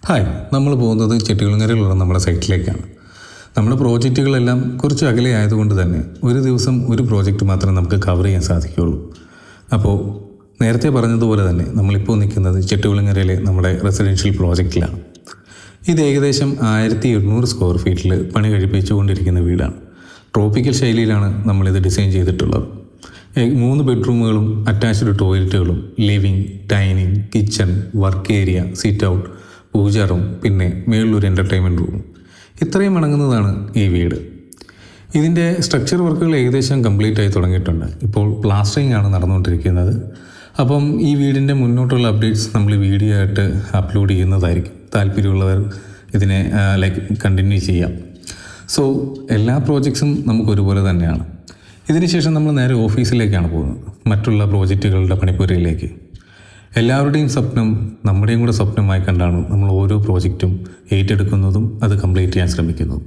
Hi, നമ്മൾ പോകുന്നത് ചെട്ടികുളങ്ങരയിലുള്ള നമ്മുടെ സൈറ്റിലേക്കാണ്. നമ്മുടെ പ്രോജക്റ്റുകളെല്ലാം കുറച്ച് അകലെ ആയതുകൊണ്ട് തന്നെ ഒരു ദിവസം ഒരു പ്രോജക്റ്റ് മാത്രമേ നമുക്ക് കവർ ചെയ്യാൻ സാധിക്കുകയുള്ളൂ. അപ്പോൾ നേരത്തെ പറഞ്ഞതുപോലെ തന്നെ നമ്മളിപ്പോൾ നിൽക്കുന്നത് ചെട്ടികുളങ്ങരയിലെ നമ്മുടെ റെസിഡൻഷ്യൽ പ്രോജക്റ്റിലാണ്. ഇത് ഏകദേശം 1800 സ്ക്വയർ ഫീറ്റിൽ പണി കഴിപ്പിച്ചുകൊണ്ടിരിക്കുന്ന വീടാണ്. ട്രോപ്പിക്കൽ ശൈലിയിലാണ് നമ്മളിത് ഡിസൈൻ ചെയ്തിട്ടുള്ളത്. 3 ബെഡ്റൂമുകളും അറ്റാച്ച്ഡ് ടോയ്ലറ്റുകളും living, dining, kitchen, work area, sit out, puja room, പിന്നെ മേളിലൊരു എൻ്റർടൈൻമെൻറ്റ് റൂം, ഇത്രയും അടങ്ങുന്നതാണ് ഈ വീട്. ഇതിൻ്റെ സ്ട്രക്ചർ വർക്കുകൾ ഏകദേശം കംപ്ലീറ്റ് ആയി തുടങ്ങിയിട്ടുണ്ട്. ഇപ്പോൾ പ്ലാസ്റ്ററിങ് ആണ് നടന്നുകൊണ്ടിരിക്കുന്നത്. അപ്പം ഈ വീടിൻ്റെ മുന്നോട്ടുള്ള അപ്ഡേറ്റ്സ് നമ്മൾ വീഡിയോ ആയിട്ട് അപ്ലോഡ് ചെയ്യുന്നതായിരിക്കും. താല്പര്യമുള്ളവർ ഇതിനെ കണ്ടിന്യൂ ചെയ്യാം. സോ എല്ലാ പ്രോജക്ട്സും നമുക്കൊരുപോലെ തന്നെയാണ്. ഇതിനുശേഷം നമ്മൾ നേരെ ഓഫീസിലേക്കാണ് പോകുന്നത്, മറ്റുള്ള പ്രോജക്റ്റുകളുടെ പണിപ്പുരയിലേക്ക്. എല്ലാവരുടെയും സ്വപ്നം നമ്മുടെയും കൂടെ സ്വപ്നമായി കണ്ടാണ് നമ്മൾ ഓരോ പ്രോജക്റ്റും ഏറ്റെടുക്കുന്നതും അത് കംപ്ലീറ്റ് ചെയ്യാൻ ശ്രമിക്കുന്നതും.